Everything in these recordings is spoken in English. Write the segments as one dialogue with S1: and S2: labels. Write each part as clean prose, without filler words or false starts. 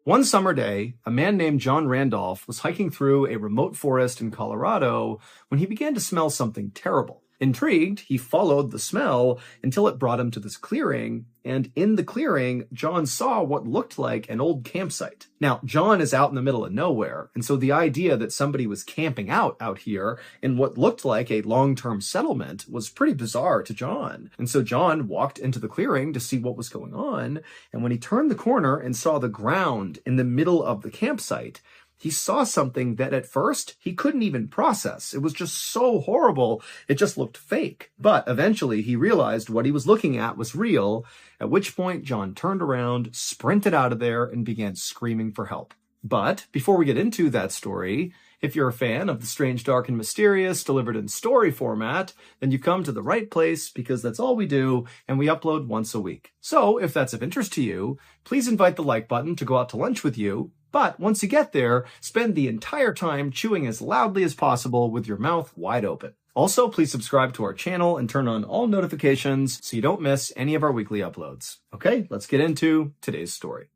S1: One summer day, a man named John Randolph was hiking through a remote forest in Colorado when he began to smell something terrible. Intrigued, he followed the smell until it brought him to this clearing, and in the clearing, John saw what looked like an old campsite. Now, John is out in the middle of nowhere, and so the idea that somebody was camping out here in what looked like a long-term settlement was pretty bizarre to John. And so John walked into the clearing to see what was going on, and when he turned the corner and saw the ground in the middle of the campsite, he saw something that at first he couldn't even process. It was just so horrible, it just looked fake. But eventually he realized what he was looking at was real, at which point John turned around, sprinted out of there, and began screaming for help. But before we get into that story, if you're a fan of the strange, dark, and mysterious delivered in story format, then you've come to the right place because that's all we do, and we upload once a week. So if that's of interest to you, please invite the like button to go out to lunch with you. But once you get there, spend the entire time chewing as loudly as possible with your mouth wide open. Also, please subscribe to our channel and turn on all notifications so you don't miss any of our weekly uploads. Okay, let's get into today's story.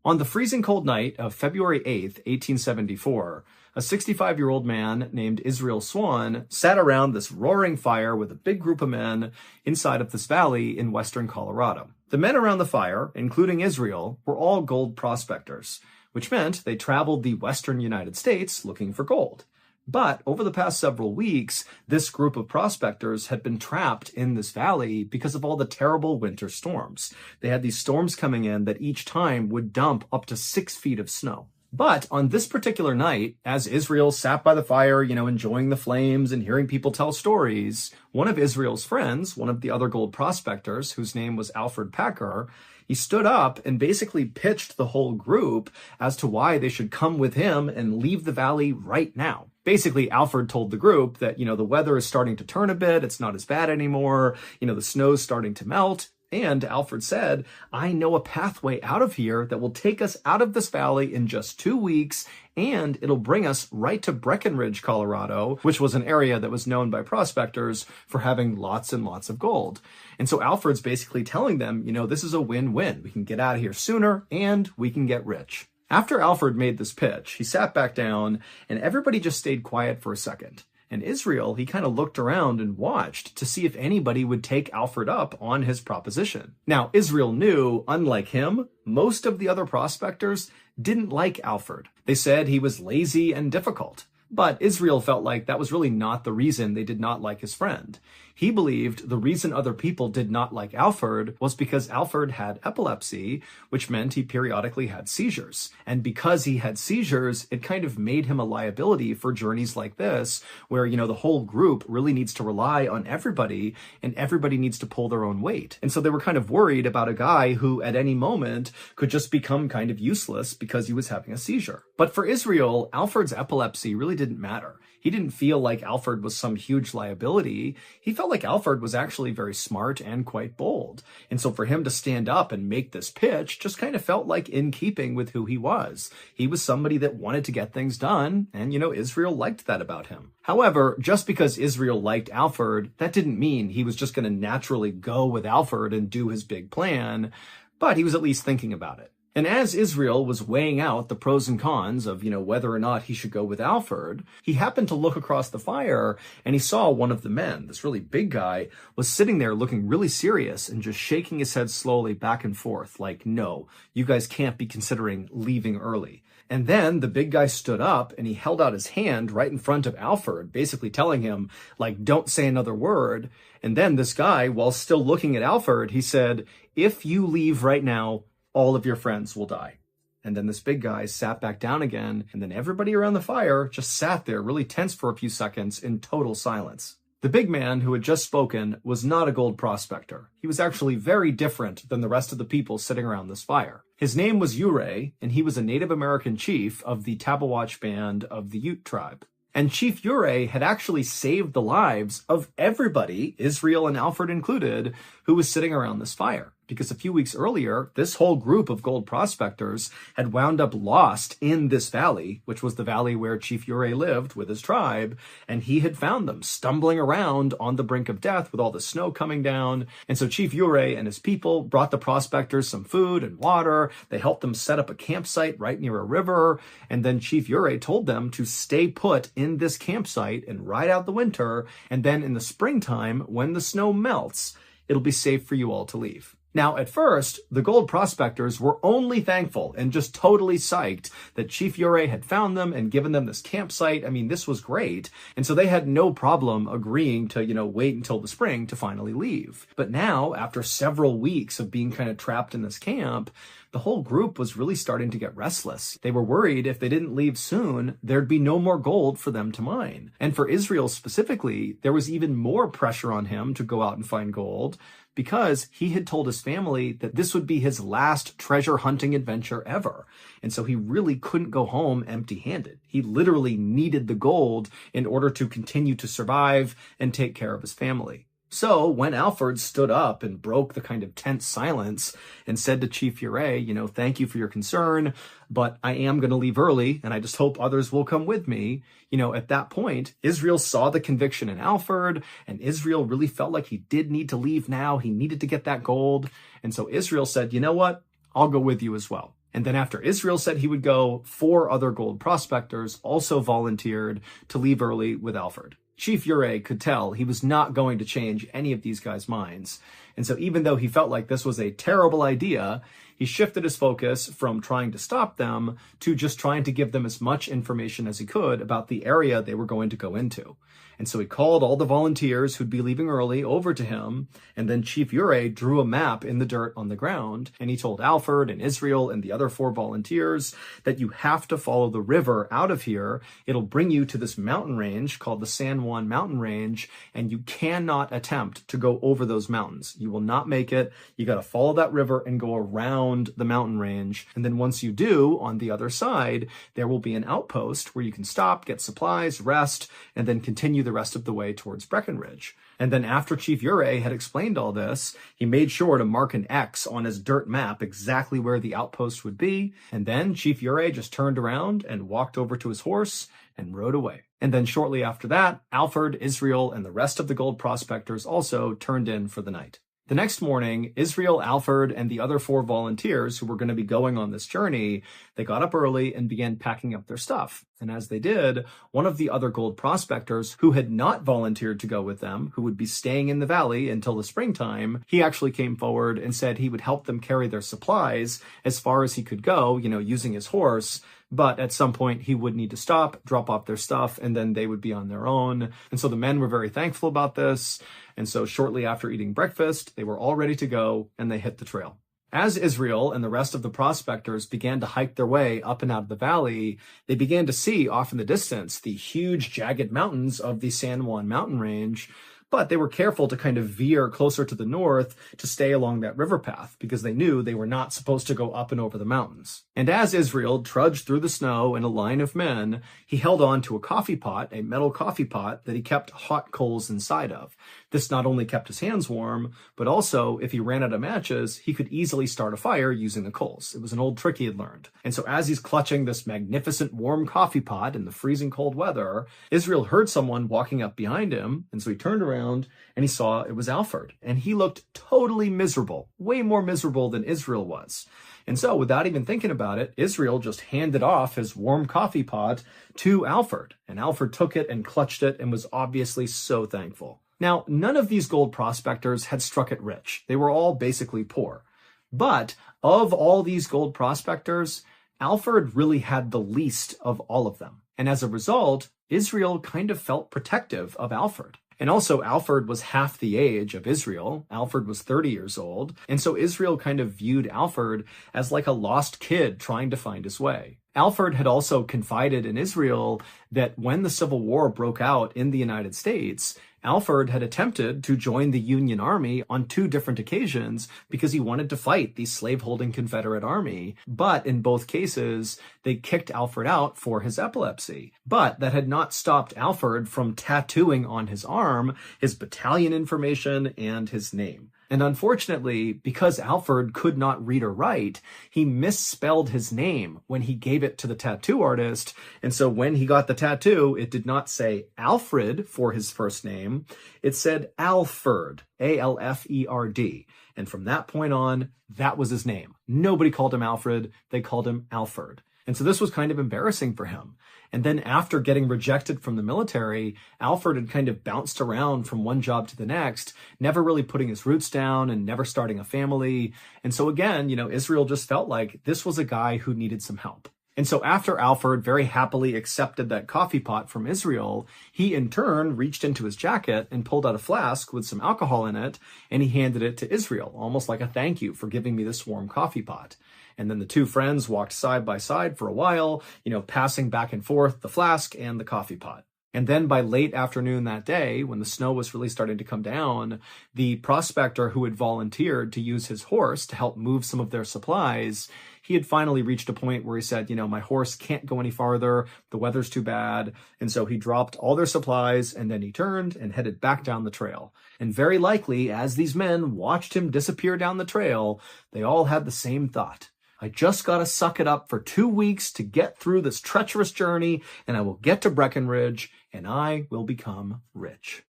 S1: On the freezing cold night of February 8th, 1874, a 65-year-old man named Israel Swan sat around this roaring fire with a big group of men inside of this valley in western Colorado. The men around the fire, including Israel, were all gold prospectors, which meant they traveled the western United States looking for gold. But over the past several weeks, this group of prospectors had been trapped in this valley because of all the terrible winter storms. They had these storms coming in that each time would dump up to 6 feet of snow. But on this particular night, as Israel sat by the fire, enjoying the flames and hearing people tell stories, one of Israel's friends, one of the other gold prospectors, whose name was Alfred Packer, he stood up and basically pitched the whole group as to why they should come with him and leave the valley right now. Basically, Alfred told the group that, the weather is starting to turn a bit. It's not as bad anymore. The snow's starting to melt. And Alfred said, I know a pathway out of here that will take us out of this valley in just 2 weeks, and it'll bring us right to Breckenridge, Colorado, which was an area that was known by prospectors for having lots and lots of gold. And so Alfred's basically telling them, this is a win-win. We can get out of here sooner, and we can get rich. After Alfred made this pitch, he sat back down, and everybody just stayed quiet for a second. And Israel, he kind of looked around and watched to see if anybody would take Alfred up on his proposition. Now, Israel knew, unlike him, most of the other prospectors didn't like Alfred. They said he was lazy and difficult. But Israel felt like that was really not the reason they did not like his friend. He believed the reason other people did not like Alfred was because Alfred had epilepsy, which meant he periodically had seizures. And because he had seizures, it kind of made him a liability for journeys like this, where, the whole group really needs to rely on everybody, and everybody needs to pull their own weight. And so they were kind of worried about a guy who at any moment could just become kind of useless because he was having a seizure. But for Israel, Alfred's epilepsy really didn't matter. He didn't feel like Alfred was some huge liability. He felt like Alfred was actually very smart and quite bold. And so for him to stand up and make this pitch just kind of felt like in keeping with who he was. He was somebody that wanted to get things done, and, Israel liked that about him. However, just because Israel liked Alfred, that didn't mean he was just going to naturally go with Alfred and do his big plan, but he was at least thinking about it. And as Israel was weighing out the pros and cons of, whether or not he should go with Alfred, he happened to look across the fire and he saw one of the men, this really big guy, was sitting there looking really serious and just shaking his head slowly back and forth like, no, you guys can't be considering leaving early. And then the big guy stood up and he held out his hand right in front of Alfred, basically telling him, like, don't say another word. And then this guy, while still looking at Alfred, he said, if you leave right now, all of your friends will die. And then this big guy sat back down again, and then everybody around the fire just sat there really tense for a few seconds in total silence. The big man who had just spoken was not a gold prospector. He was actually very different than the rest of the people sitting around this fire. His name was Ure, and he was a Native American chief of the Tabawatch band of the Ute tribe. And Chief Ure had actually saved the lives of everybody, Israel and Alfred included, who was sitting around this fire. because a few weeks earlier, this whole group of gold prospectors had wound up lost in this valley, which was the valley where Chief Ure lived with his tribe, and he had found them stumbling around on the brink of death with all the snow coming down. And so Chief Ure and his people brought the prospectors some food and water. They helped them set up a campsite right near a river, and then Chief Ure told them to stay put in this campsite and ride out the winter, and then in the springtime, when the snow melts, it'll be safe for you all to leave. Now, at first, the gold prospectors were only thankful and just totally psyched that Chief Ure had found them and given them this campsite. I mean, this was great. And so they had no problem agreeing to, wait until the spring to finally leave. But now, after several weeks of being kind of trapped in this camp, the whole group was really starting to get restless. They were worried if they didn't leave soon, there'd be no more gold for them to mine. And for Israel specifically, there was even more pressure on him to go out and find gold, because he had told his family that this would be his last treasure hunting adventure ever. And so he really couldn't go home empty-handed. He literally needed the gold in order to continue to survive and take care of his family. So when Alfred stood up and broke the kind of tense silence and said to Chief Ure, thank you for your concern, but I am going to leave early and I just hope others will come with me. At that point, Israel saw the conviction in Alfred, and Israel really felt like he did need to leave now. He needed to get that gold. And so Israel said, you know what? I'll go with you as well. And then after Israel said he would go, 4 other gold prospectors also volunteered to leave early with Alfred. Chief Ure could tell he was not going to change any of these guys' minds. And so even though he felt like this was a terrible idea, he shifted his focus from trying to stop them to just trying to give them as much information as he could about the area they were going to go into. And so he called all the volunteers who'd be leaving early over to him, and then Chief Ure drew a map in the dirt on the ground, and he told Alfred and Israel and the other 4 volunteers that you have to follow the river out of here. It'll bring you to this mountain range called the San Juan Mountain Range, and you cannot attempt to go over those mountains. You will not make it. You got to follow that river and go around the mountain range. And then once you do, on the other side, there will be an outpost where you can stop, get supplies, rest, and then continue the rest of the way towards Breckenridge. And then after Chief Ure had explained all this, he made sure to mark an X on his dirt map exactly where the outpost would be. And then Chief Ure just turned around and walked over to his horse and rode away. And then shortly after that, Alfred, Israel, and the rest of the gold prospectors also turned in for the night. The next morning, Israel, Alfred, and the other 4 volunteers who were going to be going on this journey, they got up early and began packing up their stuff. And as they did, one of the other gold prospectors who had not volunteered to go with them, who would be staying in the valley until the springtime, he actually came forward and said he would help them carry their supplies as far as he could go, using his horse. But at some point, he would need to stop, drop off their stuff, and then they would be on their own. And so the men were very thankful about this. And so shortly after eating breakfast, they were all ready to go, and they hit the trail. As Israel and the rest of the prospectors began to hike their way up and out of the valley, they began to see off in the distance the huge jagged mountains of the San Juan mountain range. But they were careful to kind of veer closer to the north to stay along that river path because they knew they were not supposed to go up and over the mountains. And as Israel trudged through the snow in a line of men, he held on to a coffee pot, a metal coffee pot that he kept hot coals inside of. This not only kept his hands warm, but also if he ran out of matches, he could easily start a fire using the coals. It was an old trick he had learned. And so as he's clutching this magnificent warm coffee pot in the freezing cold weather, Israel heard someone walking up behind him. And so he turned around and he saw it was Alfred, and he looked totally miserable, way more miserable than Israel was. And so without even thinking about it, Israel just handed off his warm coffee pot to Alfred, and Alfred took it and clutched it and was obviously so thankful. Now, none of these gold prospectors had struck it rich. They were all basically poor. But of all these gold prospectors, Alfred really had the least of all of them. And as a result, Israel kind of felt protective of Alfred. And also, Alfred was half the age of Israel. Alfred was 30 years old. And so Israel kind of viewed Alfred as like a lost kid trying to find his way. Alfred had also confided in Israel that when the Civil War broke out in the United States, Alfred had attempted to join the Union Army on 2 different occasions because he wanted to fight the slave-holding Confederate Army. But in both cases, they kicked Alfred out for his epilepsy. But that had not stopped Alfred from tattooing on his arm his battalion information and his name. And unfortunately, because Alfred could not read or write, he misspelled his name when he gave it to the tattoo artist. And so when he got the tattoo, it did not say Alfred for his first name. It said Alfred, Alferd. And from that point on, that was his name. Nobody called him Alfred. They called him Alfred. And so this was kind of embarrassing for him. And then after getting rejected from the military, Alfred had kind of bounced around from one job to the next, never really putting his roots down and never starting a family. And so again, Israel just felt like this was a guy who needed some help. And so after Alfred very happily accepted that coffee pot from Israel, he in turn reached into his jacket and pulled out a flask with some alcohol in it, and he handed it to Israel, almost like a thank you for giving me this warm coffee pot. And then the two friends walked side by side for a while, passing back and forth the flask and the coffee pot. And then by late afternoon that day, when the snow was really starting to come down, the prospector who had volunteered to use his horse to help move some of their supplies, he had finally reached a point where he said, my horse can't go any farther. The weather's too bad. And so he dropped all their supplies and then he turned and headed back down the trail. And very likely, as these men watched him disappear down the trail, they all had the same thought. I just got to suck it up for 2 weeks to get through this treacherous journey, and I will get to Breckenridge, and I will become rich.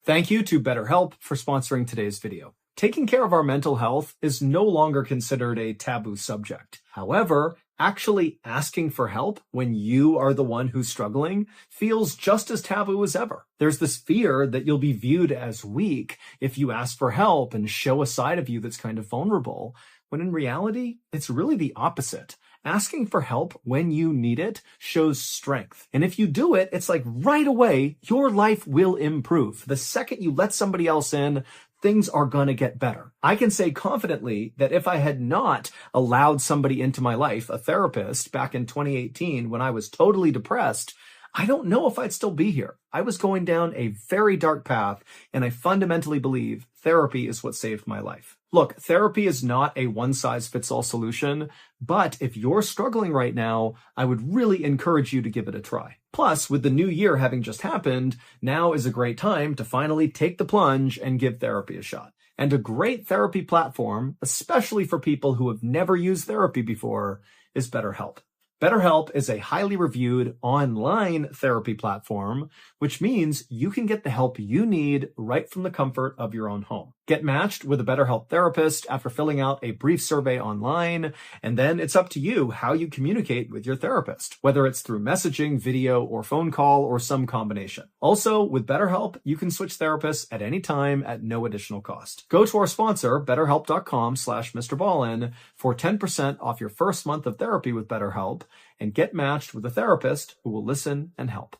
S1: Thank you to BetterHelp for sponsoring today's video. Taking care of our mental health is no longer considered a taboo subject. However, actually asking for help when you are the one who's struggling feels just as taboo as ever. There's this fear that you'll be viewed as weak if you ask for help and show a side of you that's kind of vulnerable, when in reality, it's really the opposite. Asking for help when you need it shows strength. And if you do it, it's like right away, your life will improve. The second you let somebody else in, things are going to get better. I can say confidently that if I had not allowed somebody into my life, a therapist, back in 2018 when I was totally depressed, I don't know if I'd still be here. I was going down a very dark path, and I fundamentally believe therapy is what saved my life. Look, therapy is not a one-size-fits-all solution, but if you're struggling right now, I would really encourage you to give it a try. Plus, with the new year having just happened, now is a great time to finally take the plunge and give therapy a shot. And a great therapy platform, especially for people who have never used therapy before, is BetterHelp. BetterHelp is a highly reviewed online therapy platform, which means you can get the help you need right from the comfort of your own home. Get matched with a BetterHelp therapist after filling out a brief survey online, and then it's up to you how you communicate with your therapist, whether it's through messaging, video, or phone call, or some combination. Also, with BetterHelp, you can switch therapists at any time at no additional cost. Go to our sponsor, betterhelp.com/Mr. Ballin, for 10% off your first month of therapy with BetterHelp, and get matched with a therapist who will listen and help.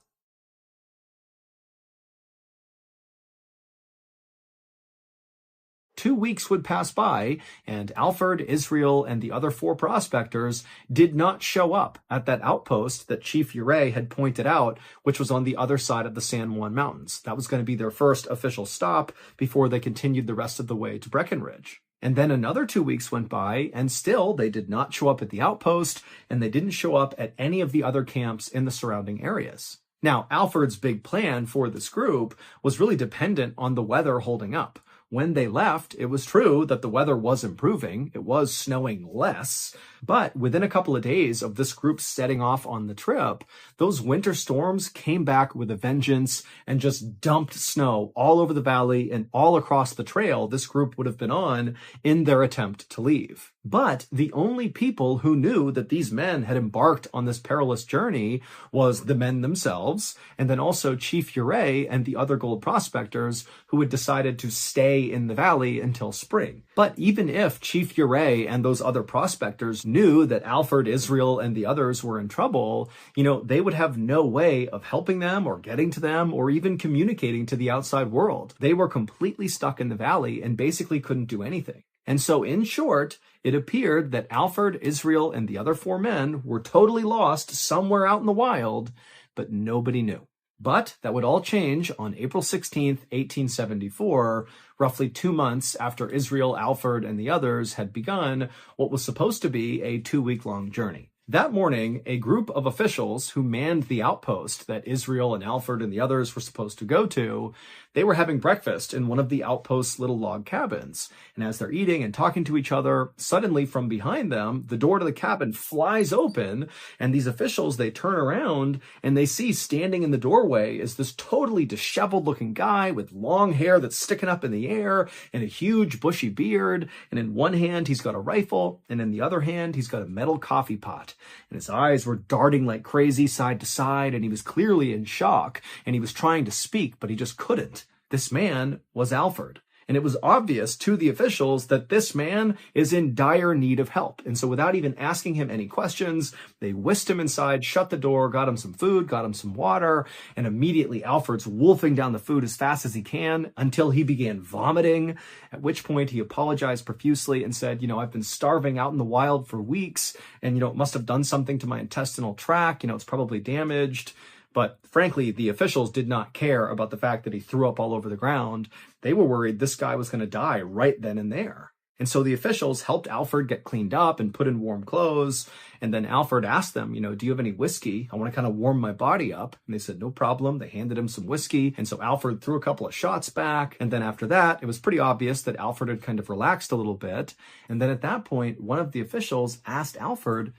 S1: Two weeks would pass by, and Alfred, Israel, and the other four prospectors did not show up at that outpost that Chief Uray had pointed out, which was on the other side of the San Juan Mountains. That was going to be their first official stop before they continued the rest of the way to Breckenridge. And then another 2 weeks went by, and still they did not show up at the outpost, and they didn't show up at any of the other camps in the surrounding areas. Now, Alfred's big plan for this group was really dependent on the weather holding up. When they left, it was true that the weather was improving. It was snowing less. But within a couple of days of this group setting off on the trip, those winter storms came back with a vengeance and just dumped snow all over the valley and all across the trail this group would have been on in their attempt to leave. But the only people who knew that these men had embarked on this perilous journey was the men themselves, and then also Chief Uray and the other gold prospectors who had decided to stay in the valley until spring. But even if Chief Uray and those other prospectors knew that Alfred, Israel, and the others were in trouble, they would have no way of helping them or getting to them or even communicating to the outside world. They were completely stuck in the valley and basically couldn't do anything. And so, in short, it appeared that Alfred, Israel, and the other four men were totally lost somewhere out in the wild, but nobody knew. But that would all change on April 16th, 1874, roughly 2 months after Israel, Alfred, and the others had begun what was supposed to be a 2-week-long journey. That morning, a group of officials who manned the outpost that Israel and Alfred and the others were supposed to go to, they were having breakfast in one of the outpost's little log cabins. And as they're eating and talking to each other, suddenly from behind them, the door to the cabin flies open, and these officials, they turn around and they see standing in the doorway is this totally disheveled looking guy with long hair that's sticking up in the air and a huge bushy beard. And in one hand, he's got a rifle, and in the other hand, he's got a metal coffee pot. And his eyes were darting like crazy side to side, and he was clearly in shock, and he was trying to speak, but he just couldn't. This man was Alfred. And it was obvious to the officials that this man is in dire need of help. And so without even asking him any questions, they whisked him inside, shut the door, got him some food, got him some water, and immediately Alfred's wolfing down the food as fast as he can until he began vomiting, at which point he apologized profusely and said, I've been starving out in the wild for weeks, and, it must have done something to my intestinal tract, it's probably damaged. But frankly, the officials did not care about the fact that he threw up all over the ground. They were worried this guy was going to die right then and there. And so the officials helped Alfred get cleaned up and put in warm clothes. And then Alfred asked them, do you have any whiskey? I want to kind of warm my body up. And they said, no problem. They handed him some whiskey. And so Alfred threw a couple of shots back. And then after that, it was pretty obvious that Alfred had kind of relaxed a little bit. And then at that point, one of the officials asked Alfred,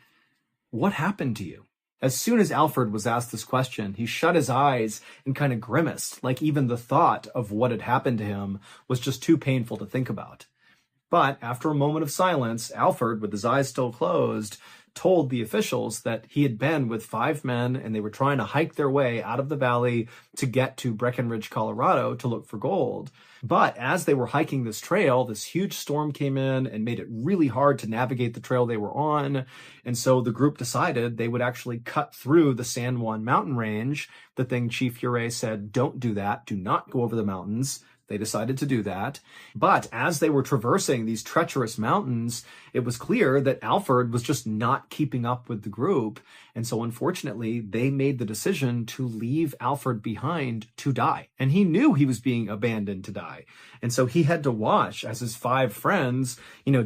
S1: what happened to you? As soon as Alfred was asked this question, he shut his eyes and kind of grimaced, like even the thought of what had happened to him was just too painful to think about. But after a moment of silence, Alfred, with his eyes still closed, told the officials that he had been with 5 men and they were trying to hike their way out of the valley to get to Breckenridge, Colorado to look for gold. But as they were hiking this trail, this huge storm came in and made it really hard to navigate the trail they were on. And so the group decided they would actually cut through the San Juan mountain range, the thing Chief Ure said, don't do that, do not go over the mountains. They decided to do that. But as they were traversing these treacherous mountains, it was clear that Alfred was just not keeping up with the group. And so unfortunately, they made the decision to leave Alfred behind to die. And he knew he was being abandoned to die. And so he had to watch as his 5 friends,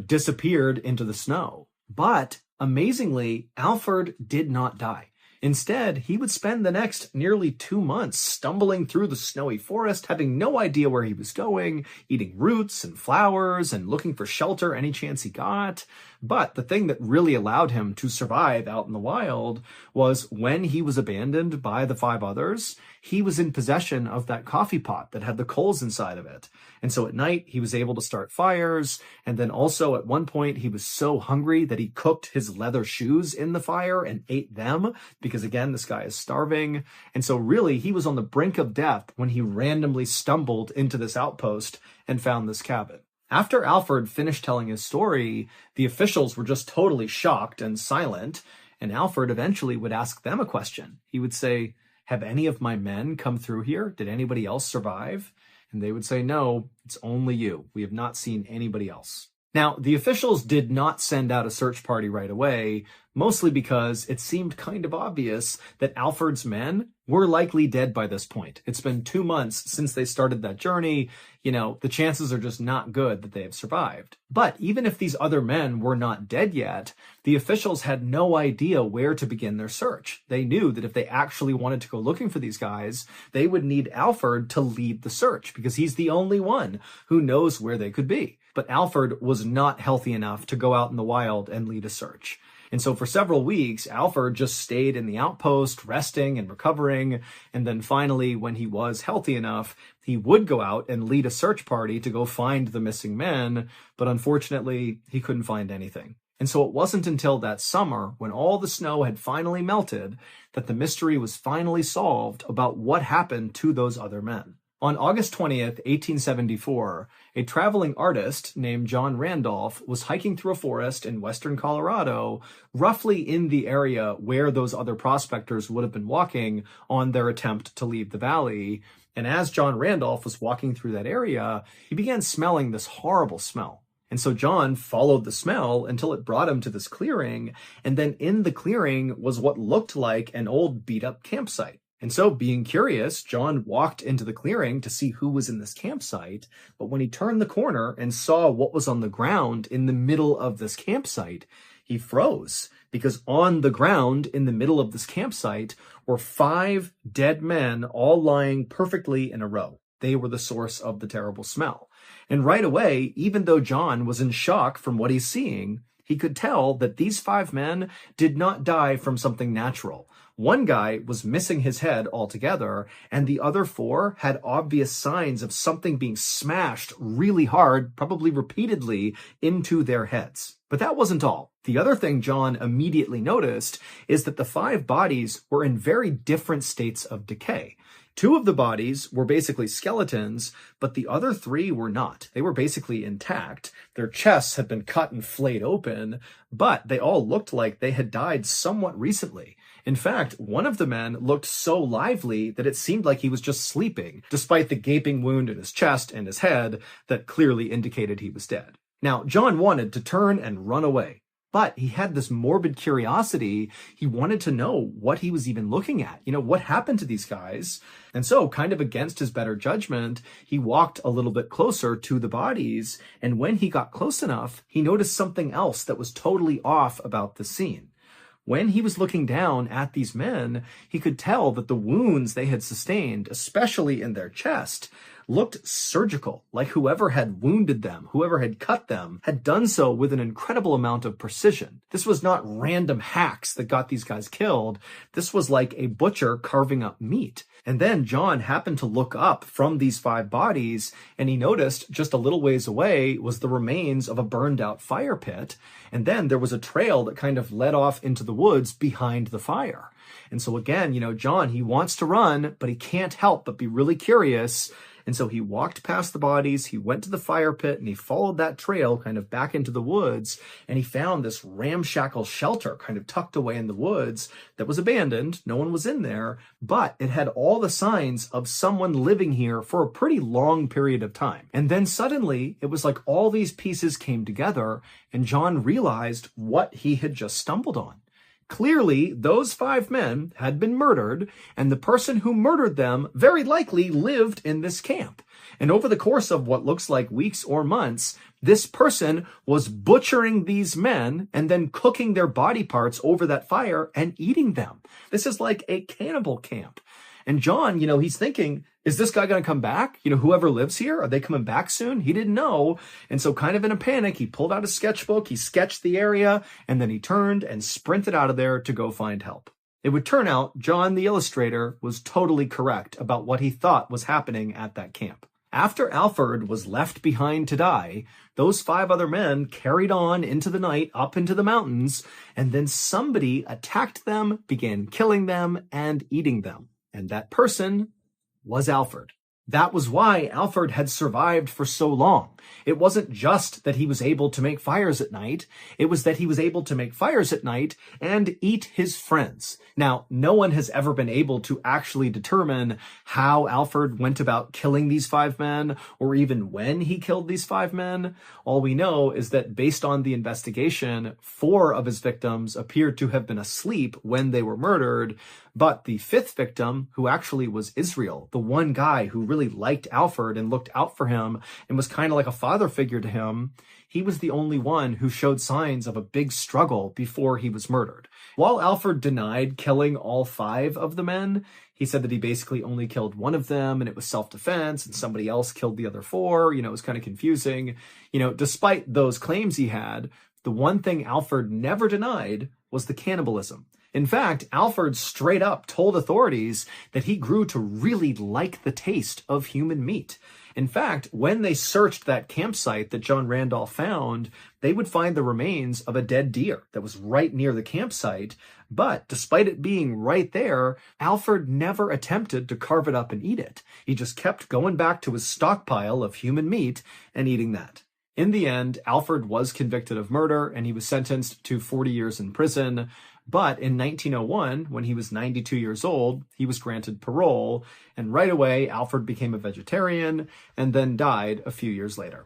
S1: disappeared into the snow. But amazingly, Alfred did not die. Instead, he would spend the next nearly 2 months stumbling through the snowy forest, having no idea where he was going, eating roots and flowers and looking for shelter any chance he got. But the thing that really allowed him to survive out in the wild was when he was abandoned by the 5 others, he was in possession of that coffee pot that had the coals inside of it. And so at night, he was able to start fires. And then also at one point, he was so hungry that he cooked his leather shoes in the fire and ate them because, again, this guy is starving. And so really, he was on the brink of death when he randomly stumbled into this outpost and found this cabin. After Alfred finished telling his story, the officials were just totally shocked and silent. And Alfred eventually would ask them a question. He would say, have any of my men come through here? Did anybody else survive? And they would say, no, it's only you. We have not seen anybody else. Now, the officials did not send out a search party right away, mostly because it seemed kind of obvious that Alfred's men were likely dead by this point. It's been 2 months since they started that journey. The chances are just not good that they have survived. But even if these other men were not dead yet, the officials had no idea where to begin their search. They knew that if they actually wanted to go looking for these guys, they would need Alfred to lead the search because he's the only one who knows where they could be. But Alfred was not healthy enough to go out in the wild and lead a search. And so for several weeks, Alfred just stayed in the outpost, resting and recovering. And then finally, when he was healthy enough, he would go out and lead a search party to go find the missing men. But unfortunately, he couldn't find anything. And so it wasn't until that summer, when all the snow had finally melted, that the mystery was finally solved about what happened to those other men. On August 20th, 1874, a traveling artist named John Randolph was hiking through a forest in western Colorado, roughly in the area where those other prospectors would have been walking on their attempt to leave the valley. And as John Randolph was walking through that area, he began smelling this horrible smell. And so John followed the smell until it brought him to this clearing. And then in the clearing was what looked like an old beat-up campsite. And so, being curious, John walked into the clearing to see who was in this campsite. But when he turned the corner and saw what was on the ground in the middle of this campsite, He froze because on the ground in the middle of this campsite were 5 dead men all lying perfectly in a row. They were the source of the terrible smell. And right away, even though John was in shock from what he's seeing, he could tell that these 5 men did not die from something natural. One guy was missing his head altogether, and the other 4 had obvious signs of something being smashed really hard, probably repeatedly, into their heads. But that wasn't all. The other thing John immediately noticed is that the 5 bodies were in very different states of decay. 2 of the bodies were basically skeletons, but the other 3 were not. They were basically intact. Their chests had been cut and flayed open, but they all looked like they had died somewhat recently. In fact, one of the men looked so lively that it seemed like he was just sleeping, despite the gaping wound in his chest and his head that clearly indicated he was dead. Now, John wanted to turn and run away. But he had this morbid curiosity. He wanted to know what he was even looking at. What happened to these guys? And so, kind of against his better judgment, he walked a little bit closer to the bodies. And when he got close enough, he noticed something else that was totally off about the scene. When he was looking down at these men, he could tell that the wounds they had sustained, especially in their chest, looked surgical, like whoever had wounded them, whoever had cut them, had done so with an incredible amount of precision. This was not random hacks that got these guys killed. This was like a butcher carving up meat. And then John happened to look up from these 5 bodies, and he noticed just a little ways away was the remains of a burned out fire pit. And then there was a trail that kind of led off into the woods behind the fire. And so again, John, he wants to run, but he can't help but be really curious. And so he walked past the bodies, he went to the fire pit, and he followed that trail kind of back into the woods, and he found this ramshackle shelter kind of tucked away in the woods that was abandoned. No one was in there, but it had all the signs of someone living here for a pretty long period of time. And then suddenly, it was like all these pieces came together, and John realized what he had just stumbled on. Clearly, those 5 men had been murdered, and the person who murdered them very likely lived in this camp. And over the course of what looks like weeks or months, this person was butchering these men and then cooking their body parts over that fire and eating them. This is like a cannibal camp. And John, he's thinking, is this guy going to come back? Whoever lives here, are they coming back soon? He didn't know. And so kind of in a panic, he pulled out a sketchbook, he sketched the area, and then he turned and sprinted out of there to go find help. It would turn out John, the illustrator, was totally correct about what he thought was happening at that camp. After Alfred was left behind to die, those 5 other men carried on into the night up into the mountains, and then somebody attacked them, began killing them, and eating them. And that person was Alfred. That was why Alfred had survived for so long. It wasn't just that he was able to make fires at night. It was that he was able to make fires at night and eat his friends. Now, no one has ever been able to actually determine how Alfred went about killing these 5 men, or even when he killed these 5 men. All we know is that based on the investigation, 4 of his victims appeared to have been asleep when they were murdered. But the 5th victim, who actually was Israel, the one guy who really liked Alfred and looked out for him and was kind of like a father figure to him, he was the only one who showed signs of a big struggle before he was murdered. While Alfred denied killing all 5 of the men, he said that he basically only killed one of them and it was self-defense and somebody else killed the other 4. It was kind of confusing. Despite those claims he had, the one thing Alfred never denied was the cannibalism. In fact, Alfred straight up told authorities that he grew to really like the taste of human meat. In fact, when they searched that campsite that John Randolph found, they would find the remains of a dead deer that was right near the campsite. But despite it being right there, Alfred never attempted to carve it up and eat it. He just kept going back to his stockpile of human meat and eating that. In the end, Alfred was convicted of murder and he was sentenced to 40 years in prison. But in 1901, when he was 92 years old, he was granted parole, and right away, Alfred became a vegetarian and then died a few years later.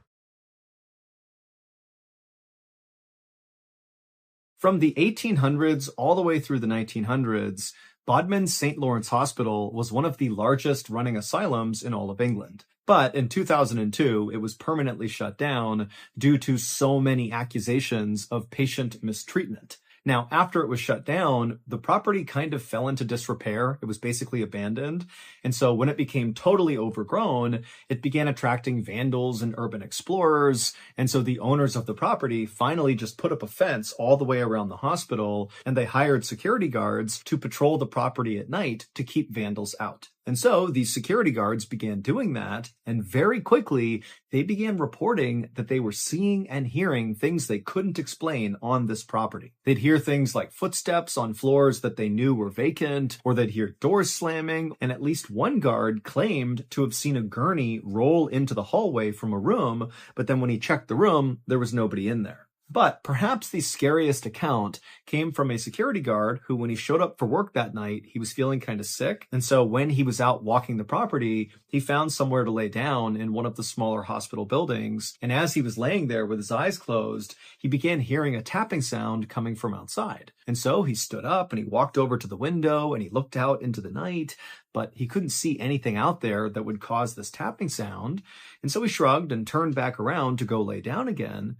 S1: From the 1800s all the way through the 1900s, Bodmin's St. Lawrence Hospital was one of the largest running asylums in all of England. But in 2002, it was permanently shut down due to so many accusations of patient mistreatment. Now, after it was shut down, the property kind of fell into disrepair. It was basically abandoned. And so when it became totally overgrown, it began attracting vandals and urban explorers. And so the owners of the property finally just put up a fence all the way around the hospital, and they hired security guards to patrol the property at night to keep vandals out. And so these security guards began doing that, and very quickly, they began reporting that they were seeing and hearing things they couldn't explain on this property. They'd hear things like footsteps on floors that they knew were vacant, or they'd hear doors slamming, and at least one guard claimed to have seen a gurney roll into the hallway from a room, but then when he checked the room, there was nobody in there. But perhaps the scariest account came from a security guard who, when he showed up for work that night, he was feeling kind of sick. And so when he was out walking the property, he found somewhere to lay down in one of the smaller hospital buildings. And as he was laying there with his eyes closed, he began hearing a tapping sound coming from outside. And so he stood up and he walked over to the window and he looked out into the night, but he couldn't see anything out there that would cause this tapping sound. And so he shrugged and turned back around to go lay down again.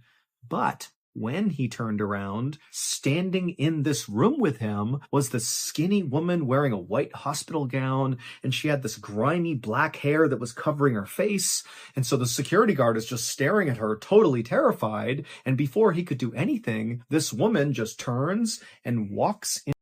S1: But when he turned around, standing in this room with him was this skinny woman wearing a white hospital gown, and she had this grimy black hair that was covering her face. And so the security guard is just staring at her, totally terrified. And before he could do anything, this woman just turns and walks in.